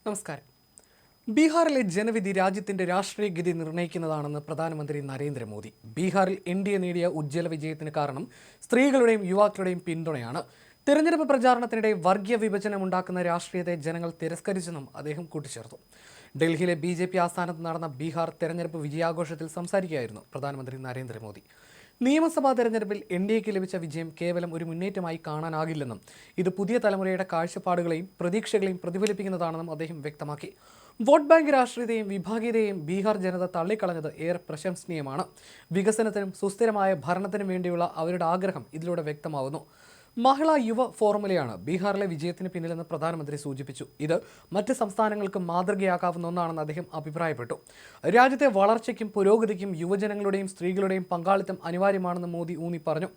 നമസ്കാരം. ബീഹാറിലെ ജനവിധി രാജ്യത്തിന്റെ രാഷ്ട്രീയ ഗതി നിർണ്ണയിക്കുന്നതാണെന്ന് പ്രധാനമന്ത്രി നരേന്ദ്രമോദി. ബീഹാറിൽ എൻഡിഎ നേടിയ ഉജ്ജ്വല വിജയത്തിന് കാരണം സ്ത്രീകളുടെയും യുവാക്കളുടെയും പിന്തുണയാണ്. തെരഞ്ഞെടുപ്പ് പ്രചാരണത്തിനിടെ വർഗീയ വിഭജനമുണ്ടാക്കുന്ന രാഷ്ട്രീയത്തെ ജനങ്ങൾ തിരസ്കരിച്ചെന്നും അദ്ദേഹം കൂട്ടിച്ചേർത്തു. ഡൽഹിയിലെ BJP ആസ്ഥാനത്ത് നടന്ന ബീഹാർ തെരഞ്ഞെടുപ്പ് വിജയാഘോഷത്തിൽ സംസാരിക്കുകയായിരുന്നു പ്രധാനമന്ത്രി നരേന്ദ്രമോദി. നിയമസഭാ തെരഞ്ഞെടുപ്പിൽ എൻഡിഎക്ക് ലഭിച്ച വിജയം കേവലം ഒരു മുന്നേറ്റമായി കാണാനാകില്ലെന്നും ഇത് പുതിയ തലമുറയുടെ കാഴ്ചപ്പാടുകളെയും പ്രതീക്ഷകളെയും പ്രതിഫലിപ്പിക്കുന്നതാണെന്നും അദ്ദേഹം വ്യക്തമാക്കി. വോട്ട് ബാങ്ക് രാഷ്ട്രീയത്തെയും വിഭാഗീയതയെയും ബീഹാർ ജനത തള്ളിക്കളഞ്ഞത് ഏറെ പ്രശംസനീയമാണ്. വികസനത്തിനും സുസ്ഥിരമായ ഭരണത്തിനും വേണ്ടിയുള്ള അവരുടെ ആഗ്രഹം ഇതിലൂടെ വ്യക്തമാവുന്നു. മഹിളാ യുവ ഫോർമുലയാണ് ബീഹാറിലെ വിജയത്തിന് പിന്നിലെന്ന് പ്രധാനമന്ത്രി സൂചിപ്പിച്ചു. ഇത് മറ്റ് സംസ്ഥാനങ്ങൾക്ക് മാതൃകയാക്കാവുന്ന ഒന്നാണെന്ന് അദ്ദേഹം അഭിപ്രായപ്പെട്ടു. രാജ്യത്തെ വളർച്ചയ്ക്കും പുരോഗതിക്കും യുവജനങ്ങളുടെയും സ്ത്രീകളുടെയും പങ്കാളിത്തം അനിവാര്യമാണെന്ന് മോദി ഊന്നി പറഞ്ഞു.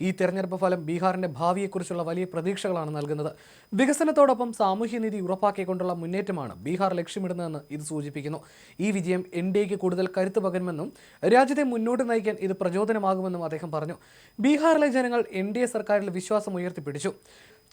ഈ തെരഞ്ഞെടുപ്പ് ഫലം ബീഹാറിന്റെ ഭാവിയെക്കുറിച്ചുള്ള വലിയ പ്രതീക്ഷകളാണ് നൽകുന്നത്. വികസനത്തോടൊപ്പം സാമൂഹ്യനീതി ഉറപ്പാക്കിക്കൊണ്ടുള്ള മുന്നേറ്റമാണ് ബീഹാർ ലക്ഷ്യമിടുന്നതെന്ന് ഇത് സൂചിപ്പിക്കുന്നു. ഈ വിജയം എൻഡിഎക്ക് കൂടുതൽ കരുത്ത് പകരുമെന്നും രാജ്യത്തെ മുന്നോട്ട് നയിക്കാൻ ഇത് പ്രചോദനമാകുമെന്നും അദ്ദേഹം പറഞ്ഞു. ബീഹാറിലെ ജനങ്ങൾ എൻഡിഎ സർക്കാരിൽ വിശ്വാസം ഉയർത്തിപ്പിടിച്ചു.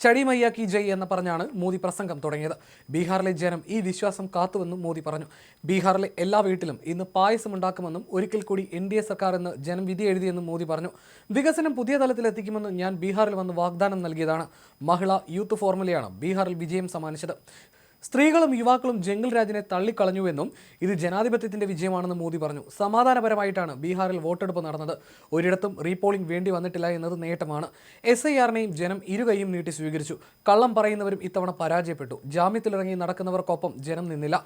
ചടി മയ്യ കി ജയ് എന്ന് പറഞ്ഞാണ് മോദി പ്രസംഗം തുടങ്ങിയത്. ബീഹാറിലെ ജനം ഈ വിശ്വാസം കാത്തുവെന്നും മോദി പറഞ്ഞു. ബീഹാറിലെ എല്ലാ വീട്ടിലും ഇന്ന് പായസം ഉണ്ടാക്കുമെന്നും ഒരിക്കൽ കൂടി എൻഡിഎ സർക്കാർ എന്ന് ജനം വിധി എഴുതിയെന്നും മോദി പറഞ്ഞു. വികസനം പുതിയ തലത്തിലെത്തിക്കുമെന്ന് ഞാൻ ബീഹാറിൽ വന്ന് വാഗ്ദാനം നൽകിയതാണ്. മഹിളാ യൂത്ത് ഫോർമുലയാണ് ബീഹാറിൽ വിജയം സമ്മാനിച്ചത്. സ്ത്രീകളും യുവാക്കളും ജംഗിൾ രാജിനെ തള്ളിക്കളഞ്ഞുവെന്നും ഇത് ജനാധിപത്യത്തിന്റെ വിജയമാണെന്ന് മോദി പറഞ്ഞു. സമാധാനപരമായിട്ടാണ് ബീഹാറിൽ വോട്ടെടുപ്പ് നടന്നത്. ഒരിടത്തും റീപോളിംഗ് വേണ്ടി വന്നിട്ടില്ല എന്നത് നേട്ടമാണ്. SIRനെയും ജനം ഇരുകൈയും നീട്ടി സ്വീകരിച്ചു. കള്ളം പറയുന്നവരും ഇത്തവണ പരാജയപ്പെട്ടു. ജാമ്യത്തിലിറങ്ങി നടക്കുന്നവർക്കൊപ്പം ജനം നിന്നില്ല.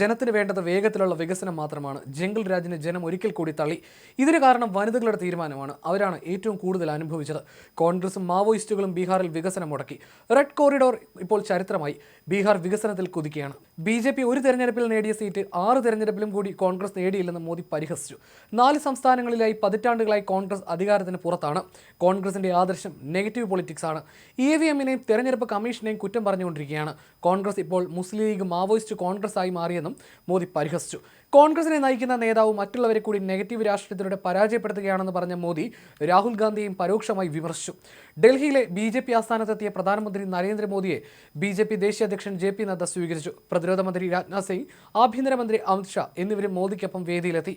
ജനത്തിന് വേണ്ടത് വേഗത്തിലുള്ള വികസനം മാത്രമാണ്. ജംഗിൾ രാജിനെ ജനം ഒരിക്കൽ കൂടി തള്ളി. ഇതിന് കാരണം വനിതകളുടെ തീരുമാനമാണ്. അവരാണ് ഏറ്റവും കൂടുതൽ അനുഭവിച്ചത്. കോൺഗ്രസും മാവോയിസ്റ്റുകളും ബീഹാറിൽ വികസനം മുടക്കി. റെഡ് കോറിഡോർ ഇപ്പോൾ ചരിത്രമായി. ബീഹാർ വികസനത്തിൽ കുതിക്കുകയാണ്. BJP ഒരു തെരഞ്ഞെടുപ്പിൽ നേടിയ സീറ്റ് 6 തെരഞ്ഞെടുപ്പിലും കൂടി കോൺഗ്രസ് നേടിയില്ലെന്ന് മോദി പരിഹസിച്ചു. 4 സംസ്ഥാനങ്ങളിലായി പതിറ്റാണ്ടുകളായി കോൺഗ്രസ് അധികാരത്തിന് പുറത്താണ്. കോൺഗ്രസിന്റെ ആദർശം നെഗറ്റീവ് പൊളിറ്റിക്സ് ആണ്. EVMനെയും തെരഞ്ഞെടുപ്പ് കമ്മീഷനെയും കുറ്റം പറഞ്ഞുകൊണ്ടിരിക്കുകയാണ്. കോൺഗ്രസ് ഇപ്പോൾ മുസ്ലിം ലീഗ് മാവോയിസ്റ്റ് കോൺഗ്രസ് ആയി മാറിയെന്നും മോദി പരിഹസിച്ചു. കോൺഗ്രസിനെ നയിക്കുന്ന നേതാവ് മറ്റുള്ളവരെ കൂടി നെഗറ്റീവ് രാഷ്ട്രീയത്തിലൂടെ പരാജയപ്പെടുത്തുകയാണെന്ന് പറഞ്ഞ മോദി രാഹുൽ ഗാന്ധിയെയും പരോക്ഷമായി വിമർശിച്ചു. ഡൽഹിയിലെ BJP ആസ്ഥാനത്തെത്തിയ പ്രധാനമന്ത്രി നരേന്ദ്രമോദിയെ BJP ദേശീയ അധ്യക്ഷൻ JP നദ്ദ സ്വീകരിച്ചു. പ്രതിരോധ മന്ത്രി രാജ്നാഥ് സിംഗ്, ആഭ്യന്തരമന്ത്രി അമിത് ഷാ എന്നിവരും മോദിക്കൊപ്പം വേദിയിലെത്തി.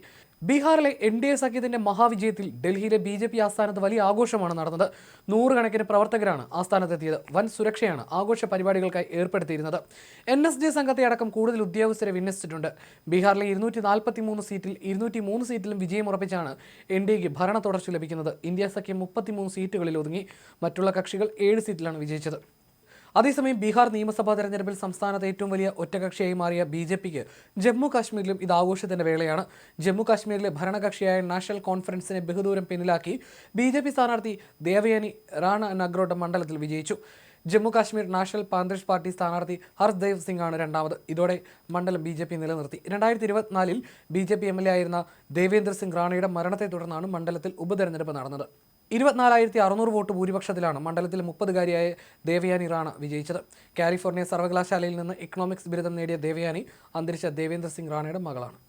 ബീഹാറിലെ NDA സഖ്യത്തിന്റെ മഹാവിജയത്തിൽ ഡൽഹിയിലെ BJP ആസ്ഥാനത്ത് വലിയ ആഘോഷമാണ് നടന്നത്. 100 കണക്കിന് പ്രവർത്തകരാണ് ആസ്ഥാനത്തെത്തിയത്. വൻ സുരക്ഷയാണ് ആഘോഷ പരിപാടികൾക്കായി ഏർപ്പെടുത്തിയിരുന്നത്. NSG സംഘത്തെ അടക്കം കൂടുതൽ ഉദ്യോഗസ്ഥരെ വിന്യസിച്ചിട്ടുണ്ട്. ബീഹാറിലെ 243 സീറ്റിൽ 203 സീറ്റിലും വിജയമുറപ്പിച്ചാണ് NDAക്ക് ഭരണ തുടർച്ച ലഭിക്കുന്നത്. ഇന്ത്യ സഖ്യം 33 സീറ്റുകളിൽ ഒതുങ്ങി. മറ്റുള്ള കക്ഷികൾ 7 സീറ്റിലാണ് വിജയിച്ചത്. അതേസമയം ബീഹാർ നിയമസഭാ തെരഞ്ഞെടുപ്പിൽ സംസ്ഥാനത്ത് ഏറ്റവും വലിയ ഒറ്റകക്ഷിയായി മാറിയ BJPക്ക് ജമ്മു കാശ്മീരിലും ഇത് ആഘോഷത്തിന്റെ വേളയാണ്. ജമ്മു കാശ്മീരിലെ ഭരണകക്ഷിയായ നാഷണൽ കോൺഫറൻസിനെ ബഹുദൂരം പിന്നിലാക്കി BJP സ്ഥാനാർത്ഥി ദേവയാനി റാണ നഗ്രോട്ട മണ്ഡലത്തിൽ വിജയിച്ചു. Jammu Kashmir national Panthers party സ്ഥാനാർത്ഥി ഹർദേവ് സിംഗ് ആണ് രണ്ടാമത്. ഇതോടെ മണ്ഡലം BJP നിലനിർത്തി. 2024 BJP MLA ആയിരുന്ന ദേവേന്ദ്ര സിംഗ് റാണയുടെ മരണത്തെ തുടർന്നാണ് മണ്ഡലത്തിൽ ഉപതെരഞ്ഞെടുപ്പ് നടന്നത്. 24,600 വോട്ട് ഭൂരിപക്ഷത്തിലാണ് മണ്ഡലത്തിൽ 30-കാരിയായ ദേവയാനി റാണ വിജയിച്ചത്. കാലിഫോർണിയ സർവകലാശാലയിൽ നിന്ന് ഇക്കണോമിക്സ് ബിരുദം നേടിയ ദേവയാനി അന്തരിച്ച ദേവേന്ദ്ര സിംഗ് റാണയുടെ മകളാണ്.